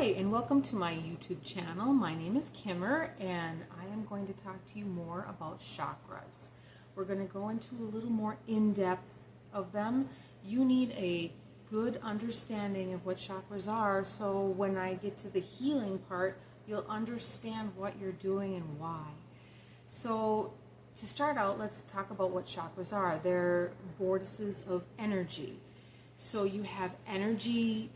Hi, and welcome to my YouTube channel. My name is Kimmer, and I am going to talk to you more about chakras. We're going to go into a little more in-depth of them. You need a good understanding of what chakras are, so when I get to the healing part, you'll understand what you're doing and why. So to start out, let's talk about what chakras are. They're vortices of energy. So you have energy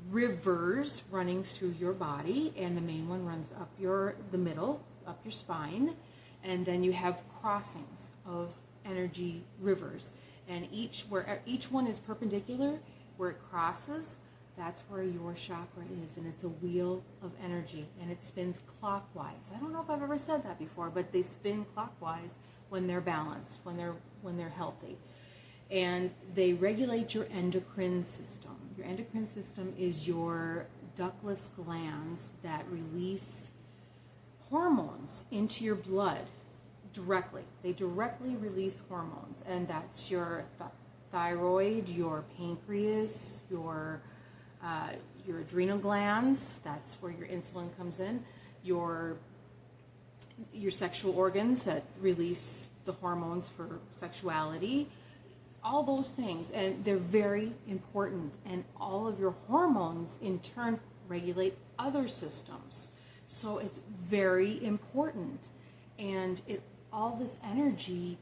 rivers running through your body, and the main one runs up the middle, up your spine, and then you have crossings of energy rivers, and each one is perpendicular. Where it crosses, that's where your chakra is, and it's a wheel of energy, and it spins clockwise. I don't know if I've ever said that before, but they spin clockwise when they're balanced, when they're healthy. And they regulate your endocrine system. Your endocrine system is your ductless glands that release hormones into your blood directly. They directly release hormones, and that's your thyroid, your pancreas, your adrenal glands. That's where your insulin comes in. Your sexual organs that release the hormones for sexuality. All those things, and they're very important, and all of your hormones in turn regulate other systems, so it's very important. And all this energy,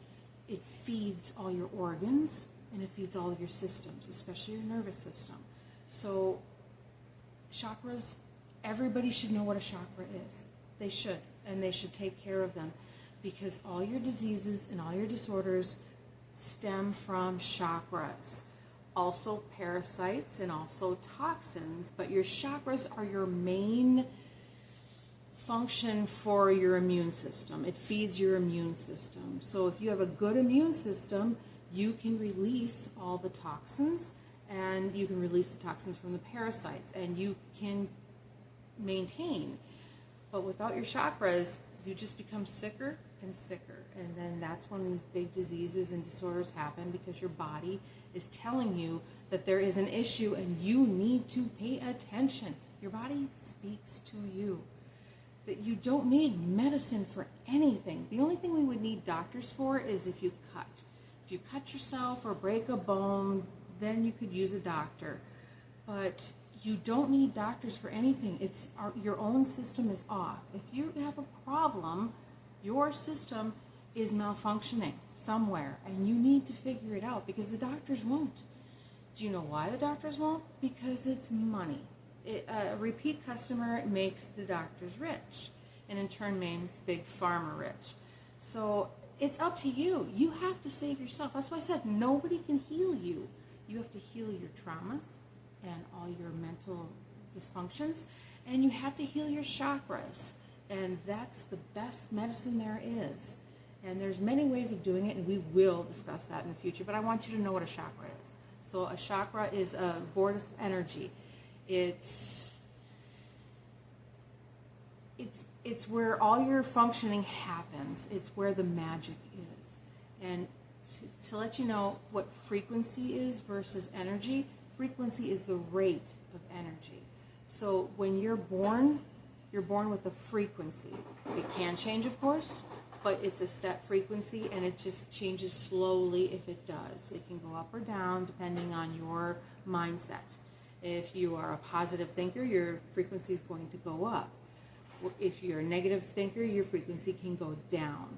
it feeds all your organs, and it feeds all of your systems, especially your nervous system. So chakras, everybody should know what a chakra is. They should, and they should take care of them, because all your diseases and all your disorders stem from chakras. Also parasites and also toxins, but your chakras are your main function for your immune system. It feeds your immune system. So if you have a good immune system, you can release all the toxins, and you can release the toxins from the parasites, and you can maintain. But without your chakras, you just become sicker and sicker, and then that's when these big diseases and disorders happen, because your body is telling you that there is an issue and you need to pay attention. Your body speaks to you. That you don't need medicine for anything. The only thing we would need doctors for is if you cut. If you cut yourself or break a bone, then you could use a doctor. But you don't need doctors for anything. Your own system is off. If you have a problem, your system is malfunctioning somewhere, and you need to figure it out, because the doctors won't. Do you know why the doctors won't? Because it's money. A repeat customer makes the doctors rich, and in turn makes Big Pharma rich. So it's up to you. You have to save yourself. That's why I said nobody can heal you. You have to heal your traumas and all your mental dysfunctions, and you have to heal your chakras. And that's the best medicine there is. And there's many ways of doing it, and we will discuss that in the future. But I want you to know what a chakra is. So a chakra is a vortex of energy. It's where all your functioning happens. It's where the magic is. And to let you know what frequency is versus energy, frequency is the rate of energy. So when you're born with a frequency. It can change, of course, but it's a set frequency, and it just changes slowly if it does. It can go up or down depending on your mindset. If you are a positive thinker, your frequency is going to go up. If you're a negative thinker, your frequency can go down.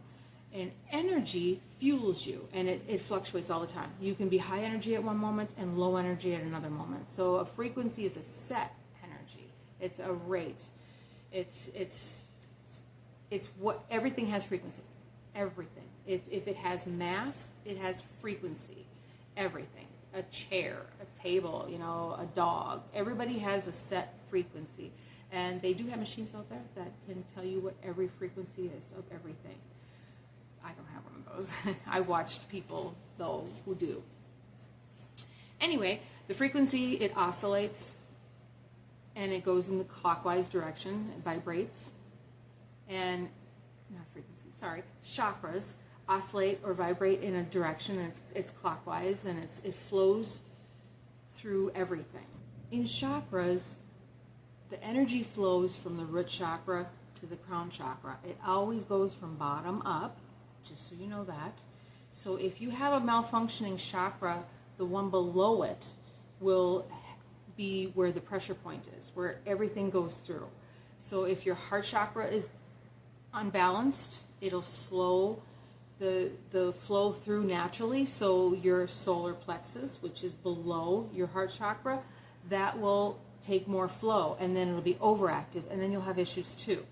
And energy fuels you, and it fluctuates all the time. You can be high energy at one moment and low energy at another moment. So a frequency is a set energy. It's a rate. It's what everything has frequency. Everything. If it has mass, it has frequency. Everything. A chair, a table, a dog. Everybody has a set frequency. And they do have machines out there that can tell you what every frequency is of everything. I don't have one of those. I've watched people, though, who do. Anyway, the frequency, it oscillates, and it goes in the clockwise direction. It vibrates. And, not frequency, sorry, chakras oscillate or vibrate in a direction, and it's clockwise, and it flows through everything. In chakras, the energy flows from the root chakra to the crown chakra. It always goes from bottom up, just so you know that. So if you have a malfunctioning chakra, the one below it will be where the pressure point is, where everything goes through. So if your heart chakra is unbalanced, it'll slow the flow through naturally. So your solar plexus, which is below your heart chakra, that will take more flow, and then it'll be overactive, and then you'll have issues too.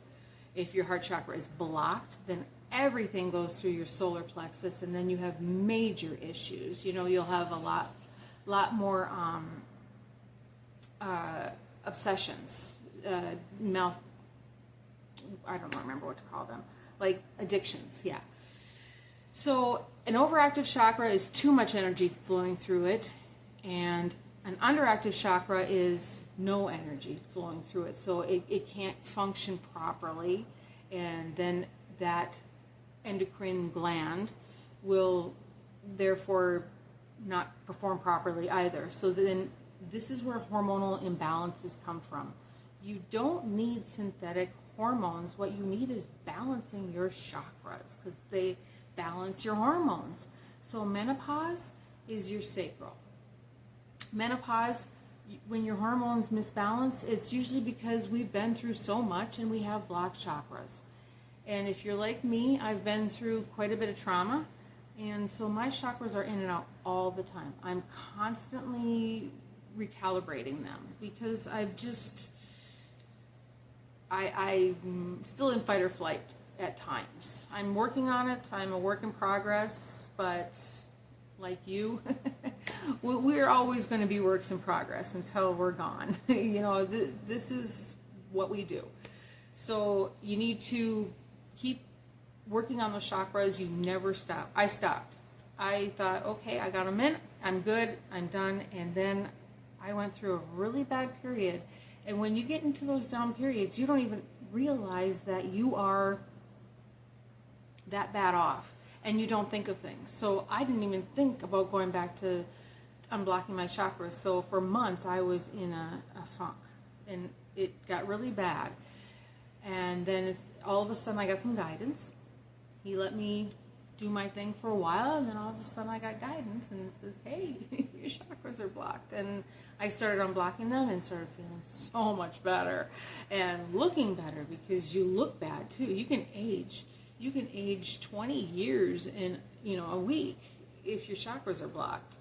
If your heart chakra is blocked, then everything goes through your solar plexus, and then you have major issues. You know, you'll have a lot more obsessions, I don't remember what to call them, like addictions, yeah. So an overactive chakra is too much energy flowing through it, and an underactive chakra is no energy flowing through it, so it can't function properly, and then that endocrine gland will therefore not perform properly either. So then this is where hormonal imbalances come from. You don't need synthetic hormones. What you need is balancing your chakras, because they balance your hormones. So menopause is your sacral. Menopause, when your hormones misbalance, it's usually because we've been through so much and we have blocked chakras. And if you're like me, I've been through quite a bit of trauma, and so my chakras are in and out all the time. I'm constantly recalibrating them because I'm still in fight or flight at times. I'm working on it. I'm a work in progress, but like you, we're always going to be works in progress until we're gone. You know, this is what we do. So you need to keep working on those chakras. You never stop. I stopped. I thought, okay, I got them in. I'm good. I'm done. And then I went through a really bad period. And when you get into those down periods, you don't even realize that you are that bad off, and you don't think of things. So I didn't even think about going back to unblocking my chakras. So for months I was in a funk, and it got really bad. And then all of a sudden I got some guidance. He let me do my thing for a while, and then all of a sudden I got guidance, and it says, hey, your chakras are blocked. And I started unblocking them and started feeling so much better and looking better, because you look bad too. You can age 20 years in, a week if your chakras are blocked.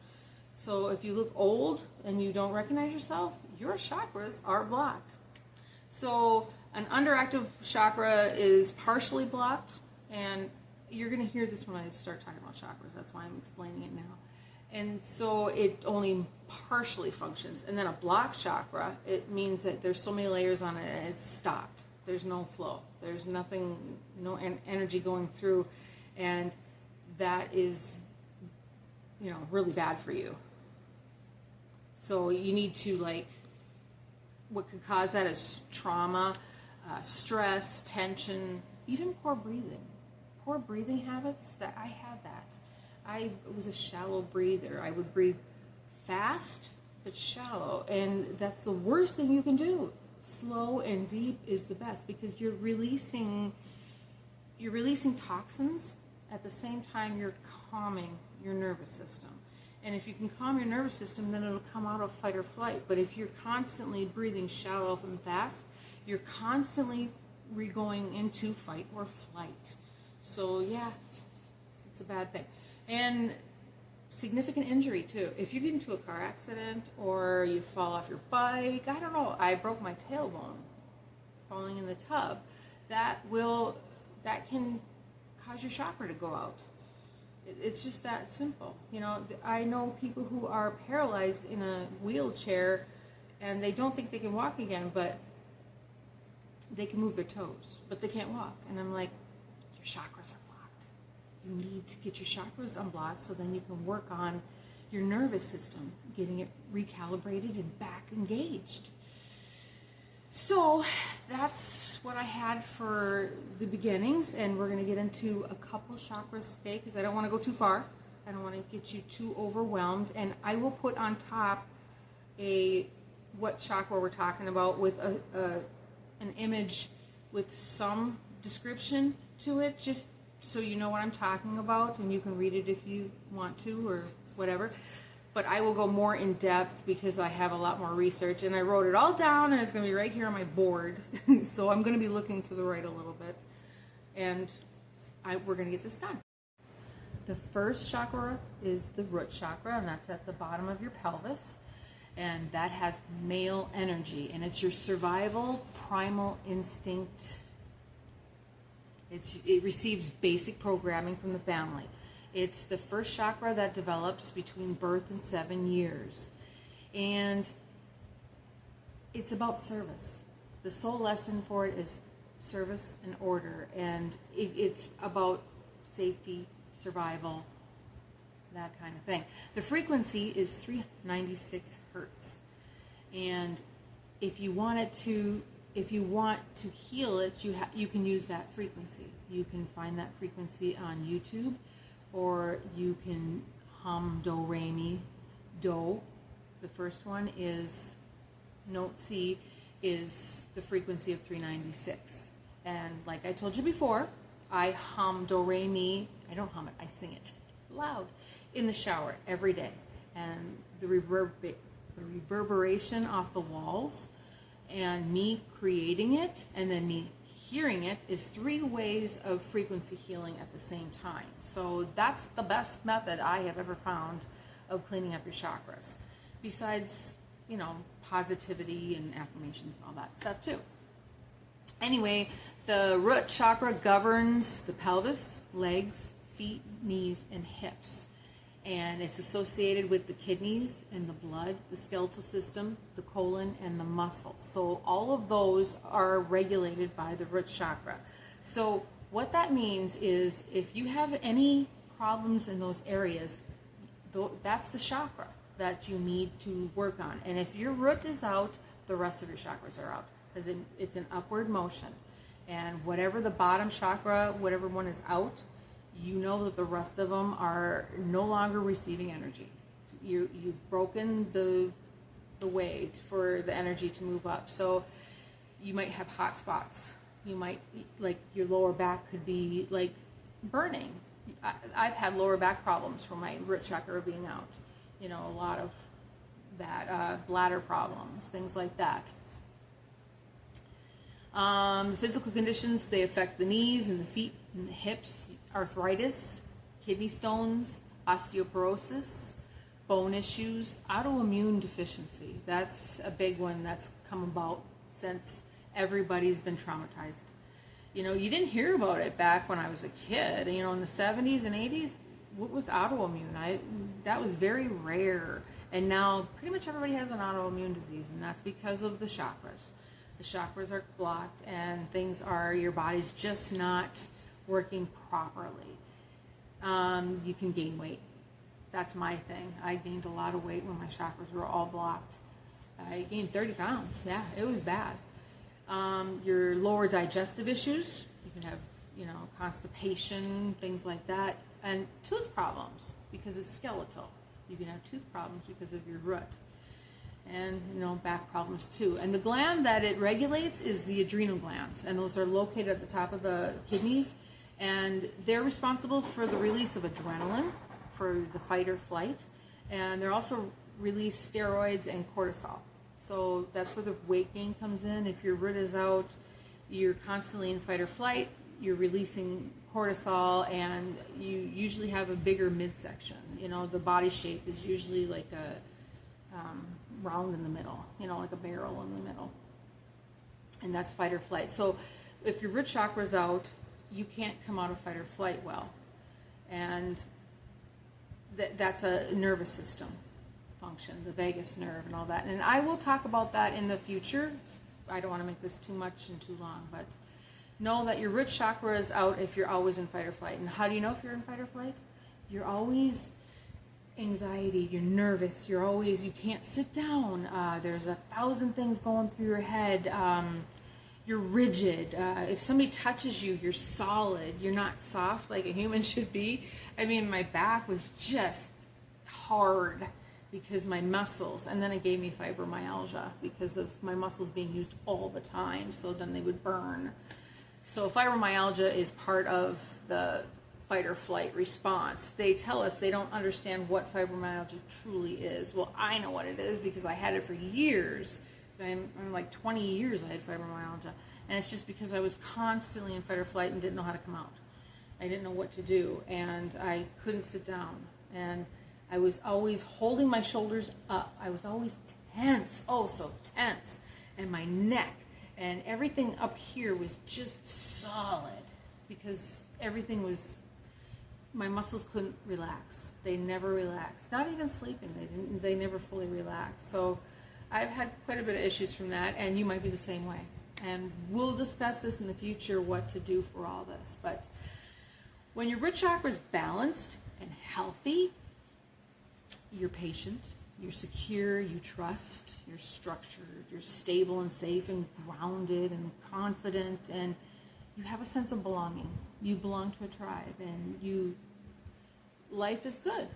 So if you look old and you don't recognize yourself, your chakras are blocked. So an underactive chakra is partially blocked, and you're going to hear this when I start talking about chakras. That's why I'm explaining it now. And so it only partially functions. And then a blocked chakra, it means that there's so many layers on it and it's stopped. There's no flow. There's nothing, no energy going through, and that is, really bad for you. So you need to, what could cause that is trauma, stress, tension, even poor breathing. Poor breathing habits, that I had that. I was a shallow breather. I would breathe fast but shallow, and that's the worst thing you can do. Slow and deep is the best, because you're releasing toxins at the same time you're calming your nervous system. And if you can calm your nervous system, then it'll come out of fight or flight. But if you're constantly breathing shallow and fast, you're constantly going into fight or flight. So yeah, it's a bad thing. And significant injury too. If you get into a car accident or you fall off your bike, I don't know, I broke my tailbone falling in the tub, that can cause your chakra to go out. It's just that simple. I know people who are paralyzed in a wheelchair and they don't think they can walk again, but they can move their toes, but they can't walk. And I'm like, your chakras are blocked. You need to get your chakras unblocked so then you can work on your nervous system, getting it recalibrated and back engaged. So that's what I had for the beginnings, and we're going to get into a couple chakras today because I don't want to go too far. I don't want to get you too overwhelmed, and I will put on top a what chakra we're talking about with an image with some description to it, just so you know what I'm talking about, and you can read it if you want to or whatever. But I will go more in depth because I have a lot more research, and I wrote it all down, and it's going to be right here on my board. So I'm going to be looking to the right a little bit, and we're going to get this done. The first chakra is the root chakra, and that's at the bottom of your pelvis, and that has male energy, and it's your survival primal instinct. It receives basic programming from the family. It's the first chakra that develops between birth and 7 years. And it's about service. The sole lesson for it is service and order. And it's about safety, survival, that kind of thing. The frequency is 396 hertz. And if you want to heal it, you can use that frequency. You can find that frequency on YouTube, or you can hum do, re, mi, do. The first one is note C, is the frequency of 396. And like I told you before, I hum do, re, mi. I don't hum it, I sing it loud in the shower every day. And the reverberation off the walls, and me creating it, and then me hearing it, is 3 ways of frequency healing at the same time. So that's the best method I have ever found of cleaning up your chakras. Besides, positivity and affirmations and all that stuff too. Anyway, the root chakra governs the pelvis, legs, feet, knees, and hips. And it's associated with the kidneys and the blood, the skeletal system, the colon, and the muscles. So all of those are regulated by the root chakra. So what that means is if you have any problems in those areas, that's the chakra that you need to work on. And if your root is out, the rest of your chakras are out, because it's an upward motion. And whatever the bottom chakra, whatever one is out, you know that the rest of them are no longer receiving energy. You've broken the way for the energy to move up. So you might have hot spots. You might, like, your lower back could be like burning. I've had lower back problems from my root chakra being out. A lot of that, bladder problems, things like that. The physical conditions, they affect the knees and the feet and the hips, arthritis, kidney stones, osteoporosis, bone issues, autoimmune deficiency. That's a big one that's come about since everybody's been traumatized. You didn't hear about it back when I was a kid. In the 70s and 80s, what was autoimmune? That was very rare. And now pretty much everybody has an autoimmune disease, and that's because of the chakras. The chakras are blocked, and your body's just not working properly. You can gain weight. That's my thing. I gained a lot of weight when my chakras were all blocked. I gained 30 pounds. Yeah, it was bad. Your lower digestive issues, you can have, constipation, things like that, and tooth problems because it's skeletal. You can have tooth problems because of your root. And, back problems too. And the gland that it regulates is the adrenal glands, and those are located at the top of the kidneys, and they're responsible for the release of adrenaline for the fight or flight, and they're also release steroids and cortisol. So that's where the weight gain comes in. If your root is out, you're constantly in fight or flight, you're releasing cortisol, and you usually have a bigger midsection. The body shape is usually like a round in the middle, like a barrel in the middle. And that's fight or flight. So if your root chakra's out, you can't come out of fight or flight well. And that's a nervous system function, the vagus nerve and all that. And I will talk about that in the future. I don't want to make this too much and too long, but know that your root chakra is out if you're always in fight or flight. And how do you know if you're in fight or flight? You're always anxiety, you're nervous, you can't sit down, there's 1,000 things going through your head, you're rigid, if somebody touches you, you're solid, you're not soft like a human should be. My back was just hard, because my muscles, and then it gave me fibromyalgia because of my muscles being used all the time, so then they would burn. So fibromyalgia is part of the fight or flight response. They tell us they don't understand what fibromyalgia truly is. Well, I know what it is because I had it for years. I'm like 20 years I had fibromyalgia. And it's just because I was constantly in fight or flight and didn't know how to come out. I didn't know what to do, and I couldn't sit down. And I was always holding my shoulders up. I was always tense, oh so tense. And my neck and everything up here was just solid because everything was, my muscles couldn't relax. They never relaxed. Not even sleeping, they never fully relaxed. So I've had quite a bit of issues from that, and you might be the same way. And we'll discuss this in the future, what to do for all this. But when your root chakra is balanced and healthy, you're patient, you're secure, you trust, you're structured, you're stable and safe and grounded and confident, and you have a sense of belonging. You belong to a tribe, and life is good.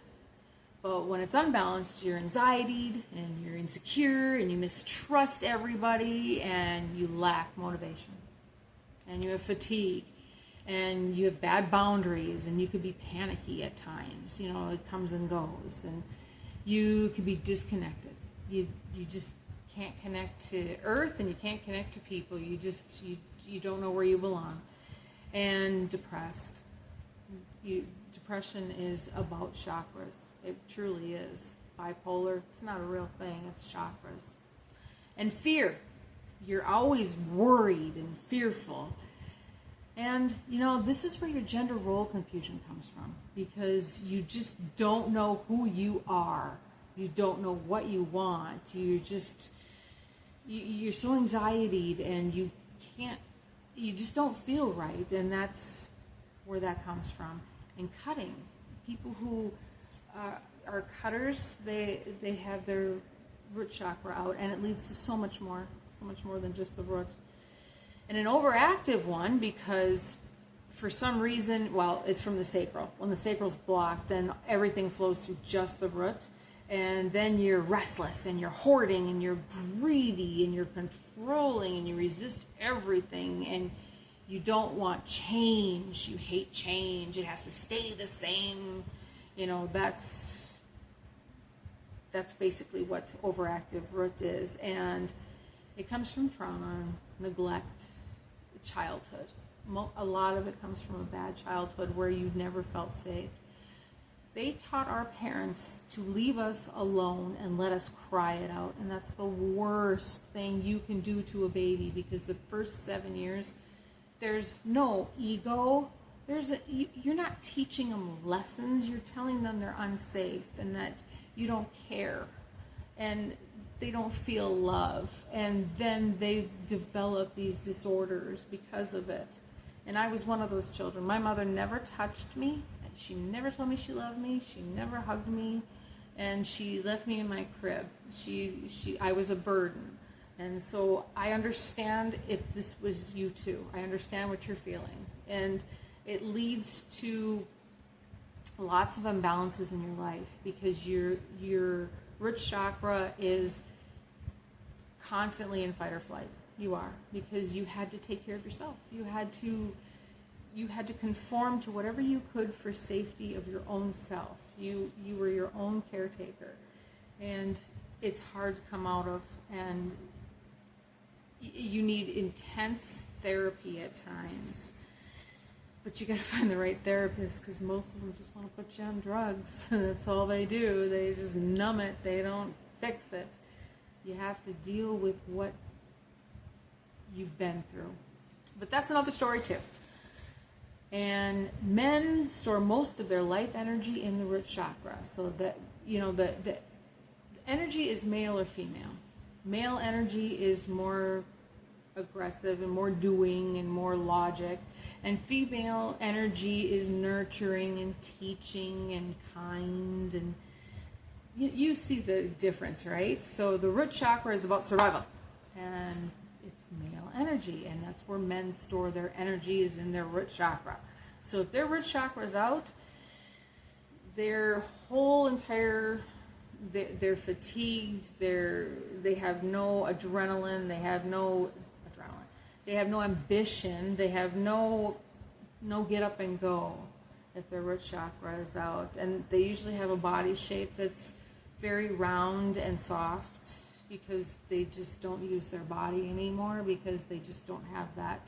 But when it's unbalanced, you're anxietied and you're insecure and you mistrust everybody and you lack motivation and you have fatigue and you have bad boundaries and you could be panicky at times. You know, it comes and goes, and you could be disconnected. You just can't connect to earth and you can't connect to people. You don't know where you belong. And depressed. Depression is about chakras. It truly is. Bipolar, it's not a real thing, it's chakras. And fear. You're always worried and fearful. And, you know, this is where your gender role confusion comes from, because you just don't know who you are. You don't know what you want. You're so anxietied and you just don't feel right. And that's where that comes from. And cutting. People who are cutters, they have their root chakra out, and it leads to so much more than just the root. And an overactive one, because for some reason, well, it's from the sacral. When the sacral's blocked, then everything flows through just the root. And then you're restless, and you're hoarding, and you're greedy, and you're controlling, and you resist everything, and you don't want change. You hate change. It has to stay the same. You know, that's basically what overactive root is. And it comes from trauma, neglect, childhood. A lot of it comes from a bad childhood where you never felt safe. They taught our parents to leave us alone and let us cry it out. And that's the worst thing you can do to a baby, because the first 7 years, there's no ego. You're not teaching them lessons. You're telling them they're unsafe and that you don't care. And they don't feel love. And then they develop these disorders because of it. And I was one of those children. My mother never touched me. She never told me she loved me. She never hugged me. And she left me in my crib. I was a burden. And so I understand if this was you too. I understand what you're feeling. And it leads to lots of imbalances in your life, because your root chakra is constantly in fight or flight. You are, because you had to take care of yourself. You had to conform to whatever you could for safety of your own self. You were your own caretaker. And it's hard to come out of, and you need intense therapy at times. But you got to find the right therapist, because most of them just want to put you on drugs. That's all they do. They just numb it. They don't fix it. You have to deal with what you've been through. But that's another story too. And men store most of their life energy in the root chakra. So that, you know, the energy is male or female. Male energy is more aggressive and more doing and more logic. And female energy is nurturing and teaching and kind. And you see the difference, right? So the root chakra is about survival. And it's male energy. And that's where men store their energy, is in their root chakra. So if their root chakra is out, their whole entire they're fatigued. They have no adrenaline. They have no ambition. They have no get up and go if their root chakra is out. And they usually have a body shape that's very round and soft because they just don't use their body anymore because they just don't have that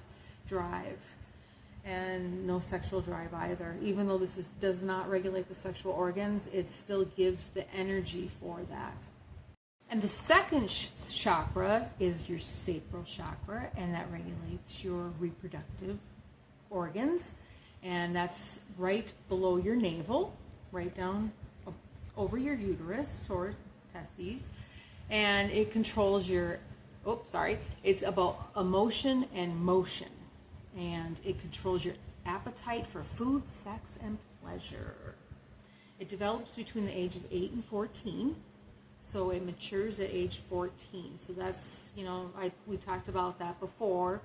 drive. And no sexual drive either. Even though this does not regulate the sexual organs, it still gives the energy for that. And the second chakra is your sacral chakra, and that regulates your reproductive organs. And that's right below your navel, right down over your uterus or testes. And it controls it's about emotion and motion. And it controls your appetite for food, sex, and pleasure. It develops between the age of 8 and 14. So it matures at age 14. So that's, we talked about that before,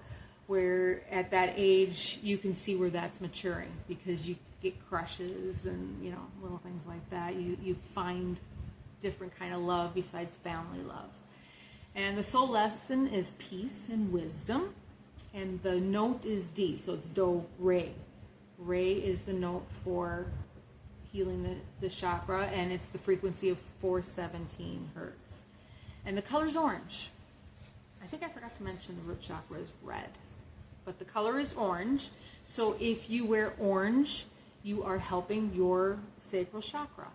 where at that age you can see where that's maturing because you get crushes and, little things like that. You find different kind of love besides family love. And the soul lesson is peace and wisdom. And the note is D, so it's do, re. Re is the note for healing the chakra, and it's the frequency of 417 hertz. And the color is orange. I think I forgot to mention the root chakra is red, but the color is orange. So if you wear orange, you are helping your sacral chakra.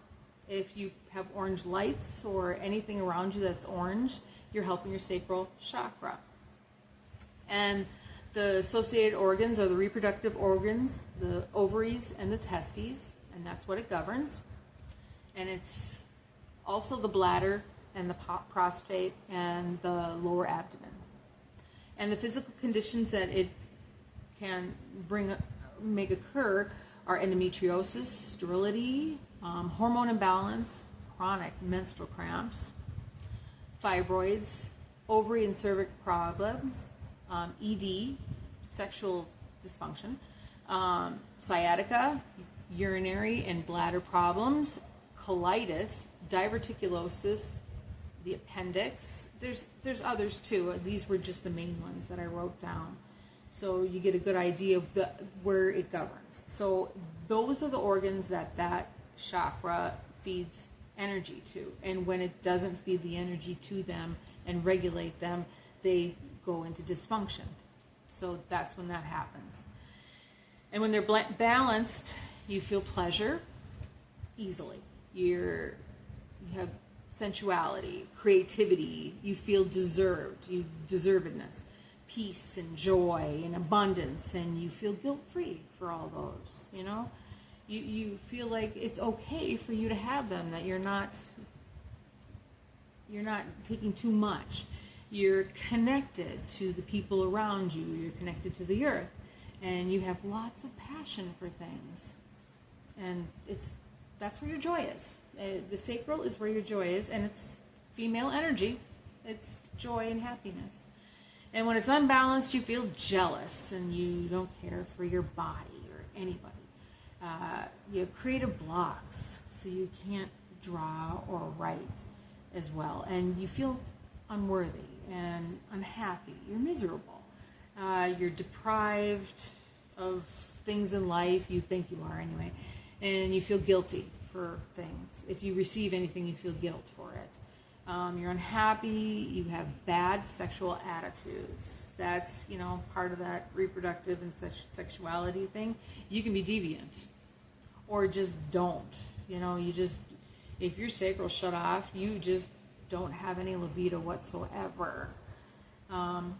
If you have orange lights or anything around you that's orange, you're helping your sacral chakra. And the associated organs are the reproductive organs, the ovaries, and the testes, and that's what it governs. And it's also the bladder and the prostate and the lower abdomen. And the physical conditions that it can make occur are endometriosis, sterility, hormone imbalance, chronic menstrual cramps, fibroids, ovary and cervix problems, ED, sexual dysfunction, sciatica, urinary and bladder problems, colitis, diverticulosis, the appendix. There's others too. These were just the main ones that I wrote down. So you get a good idea of where it governs. So those are the organs that chakra feeds energy to. And when it doesn't feed the energy to them and regulate them, they go into dysfunction. So that's when that happens. And when they're balanced, you feel pleasure easily. You have sensuality, creativity, you feel deservedness, peace and joy and abundance, and you feel guilt-free for all those, You feel like it's okay for you to have them, that you're not taking too much. You're connected to the people around you. You're connected to the earth. And you have lots of passion for things. And that's where your joy is. The sacral is where your joy is. And it's female energy. It's joy and happiness. And when it's unbalanced, you feel jealous. And you don't care for your body or anybody. You have creative blocks. So you can't draw or write as well. And you feel unworthy and unhappy. You're miserable. You're deprived of things in life. You think you are anyway. And you feel guilty for things. If you receive anything, you feel guilt for it. You're unhappy. You have bad sexual attitudes. That's, part of that reproductive and sexuality thing. You can be deviant or just don't. If your sacral shut off, you just don't have any libido whatsoever. And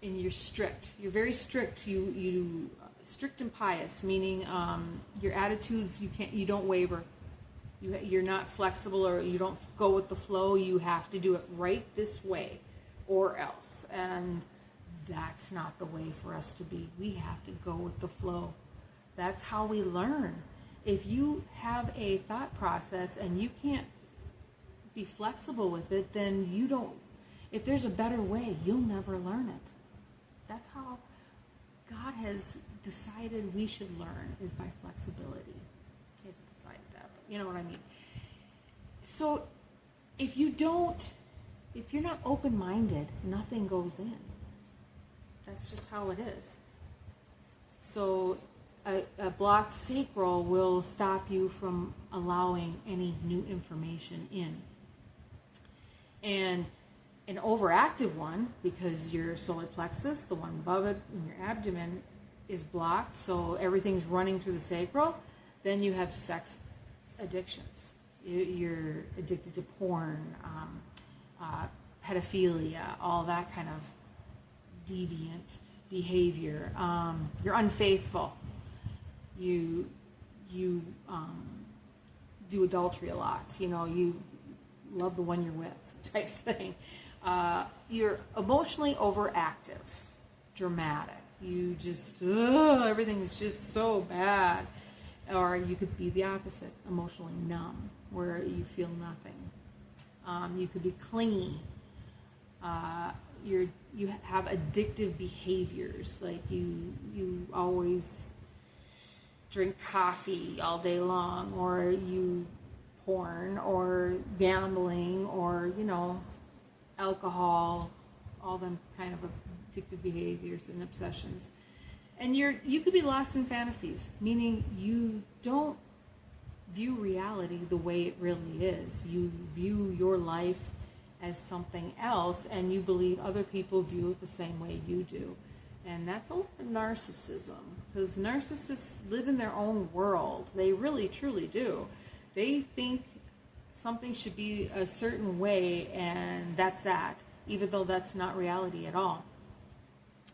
you're strict. You're very strict. You strict and pious, meaning your attitudes, you don't waver. You're not flexible, or you don't go with the flow. You have to do it right this way or else. And that's not the way for us to be. We have to go with the flow. That's how we learn. If you have a thought process and you can't be flexible with it, then if there's a better way, you'll never learn it. That's how God has decided we should learn, is by flexibility. He hasn't decided that, but you know what I mean. So if you're not open-minded, nothing goes in. That's just how it is. So a blocked sacral will stop you from allowing any new information in. And an overactive one, because your solar plexus, the one above it in your abdomen, is blocked, so everything's running through the sacral, then you have sex addictions. You're addicted to porn, pedophilia, all that kind of deviant behavior. You're unfaithful. You do adultery a lot. You love the one you're with, type thing. You're emotionally overactive, dramatic. You just, everything is just so bad. Or you could be the opposite, emotionally numb, where you feel nothing. You could be clingy. You have addictive behaviors, like you always drink coffee all day long, or you porn, or gambling, or alcohol, all them kind of addictive behaviors and obsessions. And you could be lost in fantasies, meaning you don't view reality the way it really is. You view your life as something else, and you believe other people view it the same way you do. And that's all narcissism, because narcissists live in their own world. They really, truly do. They think something should be a certain way, and that's that, even though that's not reality at all.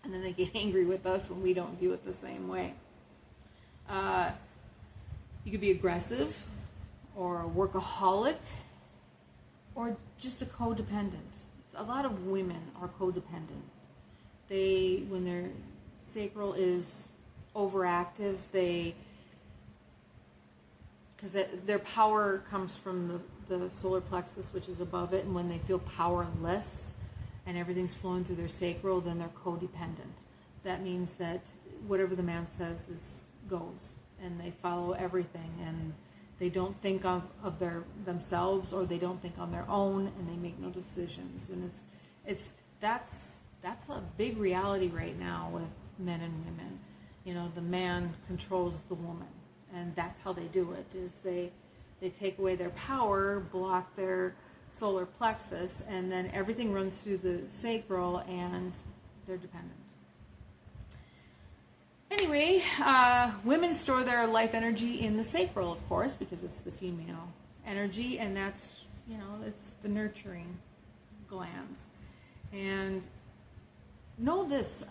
And then they get angry with us when we don't view it the same way. You could be aggressive, or a workaholic, or just a codependent. A lot of women are codependent. When their sacral is overactive, because their power comes from the solar plexus, which is above it, and when they feel powerless and everything's flowing through their sacral, then they're codependent. That means that whatever the man says goes, and they follow everything, and they don't think of themselves, or they don't think on their own, and they make no decisions. And that's a big reality right now with men and women. The man controls the woman, and that's how they do it. Is they take away their power, block their solar plexus, and then everything runs through the sacral, and they're dependent. Anyway, women store their life energy in the sacral, of course, because it's the female energy, and that's, it's the nurturing glands. And know this,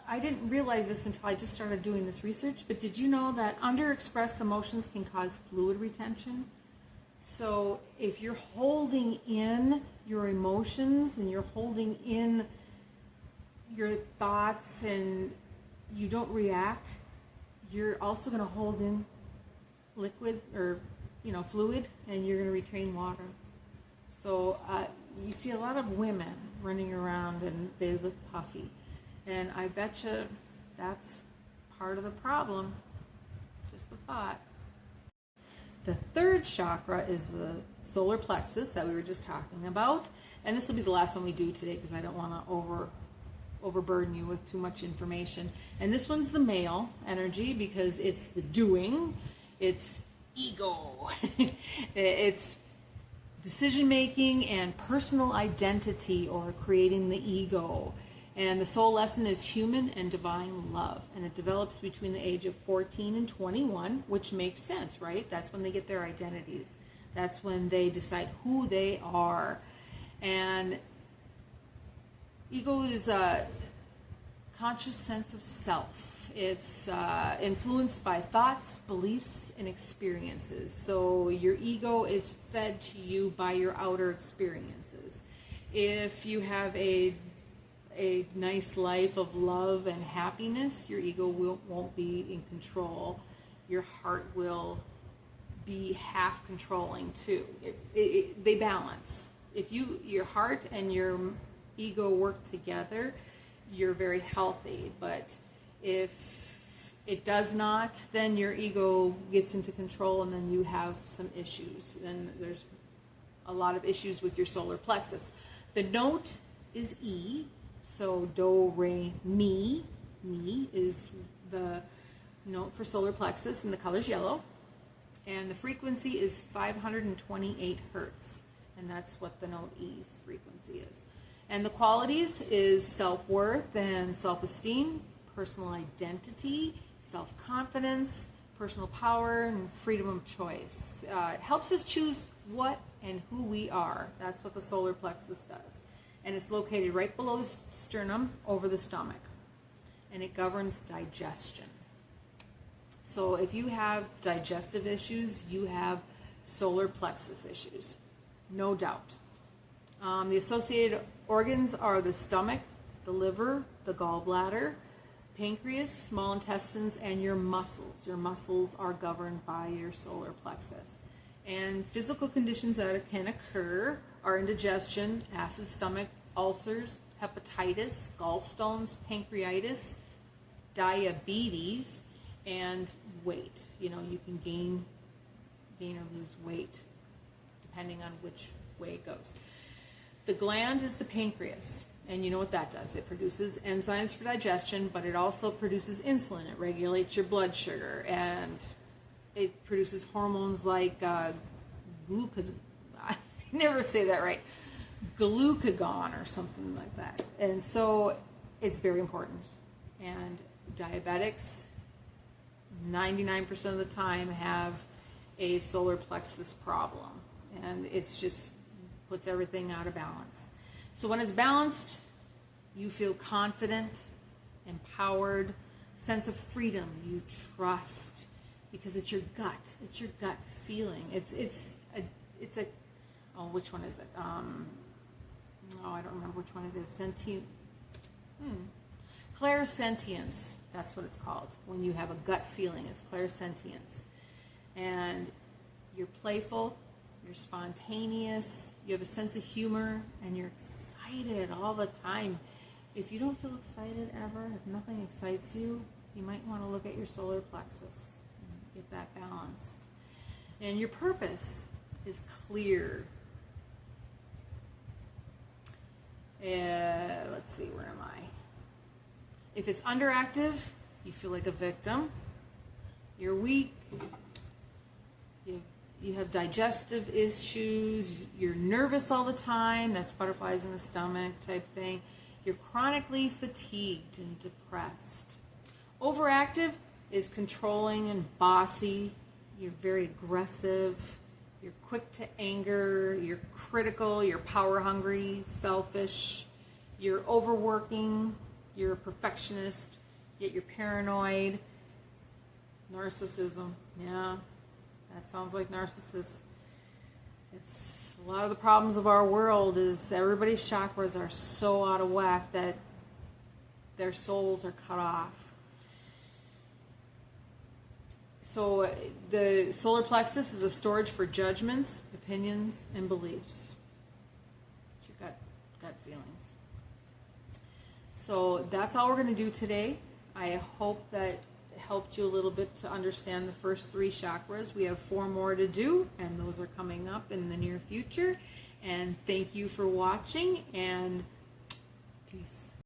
I didn't realize this until I just started doing this research, but did you know that underexpressed emotions can cause fluid retention? So if you're holding in your emotions, and you're holding in your thoughts, and you don't react, you're also going to hold in liquid, or fluid, and you're going to retain water. So you see a lot of women running around, and they look puffy, and I bet you that's part of the problem. Just a thought. The third chakra is the solar plexus that we were just talking about, and this will be the last one we do today, because I don't want to overburden you with too much information. And this one's the male energy, because it's the doing, it's ego, it's decision making and personal identity, or creating the ego. And the soul lesson is human and divine love, and it develops between the age of 14 and 21, which makes sense, right? That's when they get their identities. That's when they decide who they are. And ego is a conscious sense of self. It's influenced by thoughts, beliefs, and experiences. So your ego is fed to you by your outer experiences. If you have a nice life of love and happiness, your ego won't be in control. Your heart will be half controlling too. They balance. If your heart and your ego work together, you're very healthy. But if it does not, then your ego gets into control, and then you have some issues. Then there's a lot of issues with your solar plexus. The note is E, so do, re, mi. Mi is the note for solar plexus, and the color is yellow. And the frequency is 528 hertz, and that's what the note E's frequency is. And the qualities is self-worth and self-esteem, personal identity, self-confidence, personal power, and freedom of choice. It helps us choose what and who we are. That's what the solar plexus does. And it's located right below the sternum, over the stomach. And it governs digestion. So if you have digestive issues, you have solar plexus issues, no doubt. The associated organs are the stomach, the liver, the gallbladder, pancreas, small intestines, and your muscles. Your muscles are governed by your solar plexus. And physical conditions that can occur are indigestion, acid stomach, ulcers, hepatitis, gallstones, pancreatitis, diabetes, and weight. You know, you can gain or lose weight depending on which way it goes. The gland is the pancreas, and you know what that does. It produces enzymes for digestion, but it also produces insulin. It regulates your blood sugar, and it produces hormones like I never say that right, glucagon or something like that. And so it's very important. And diabetics, 99% of the time, have a solar plexus problem, and it's just puts everything out of balance. So when it's balanced, you feel confident, empowered, sense of freedom. You trust because it's your gut. It's your gut feeling. It's a oh, which one is it? I don't remember which one it is. Clairsentience. That's what it's called. When you have a gut feeling, it's clairsentience. And you're playful, you're spontaneous, you have a sense of humor, and you're excited all the time. If you don't feel excited ever, if nothing excites you, you might want to look at your solar plexus and get that balanced. And your purpose is clear. Let's see, where am I? If it's underactive, you feel like a victim. You're weak. You have digestive issues. You're nervous all the time. That's butterflies in the stomach type thing. You're chronically fatigued and depressed. Overactive is controlling and bossy. You're very aggressive. You're quick to anger. You're critical. You're power hungry, selfish. You're overworking. You're a perfectionist, yet you're paranoid. Narcissism, yeah, that sounds like narcissist. It's a lot of the problems of our world is everybody's chakras are so out of whack that their souls are cut off. So the solar plexus is a storage for judgments, opinions, and beliefs. It's your gut feelings. So that's all we're going to do today. I hope that helped you a little bit to understand the first 3 chakras. We have 4 more to do, and those are coming up in the near future. And thank you for watching, and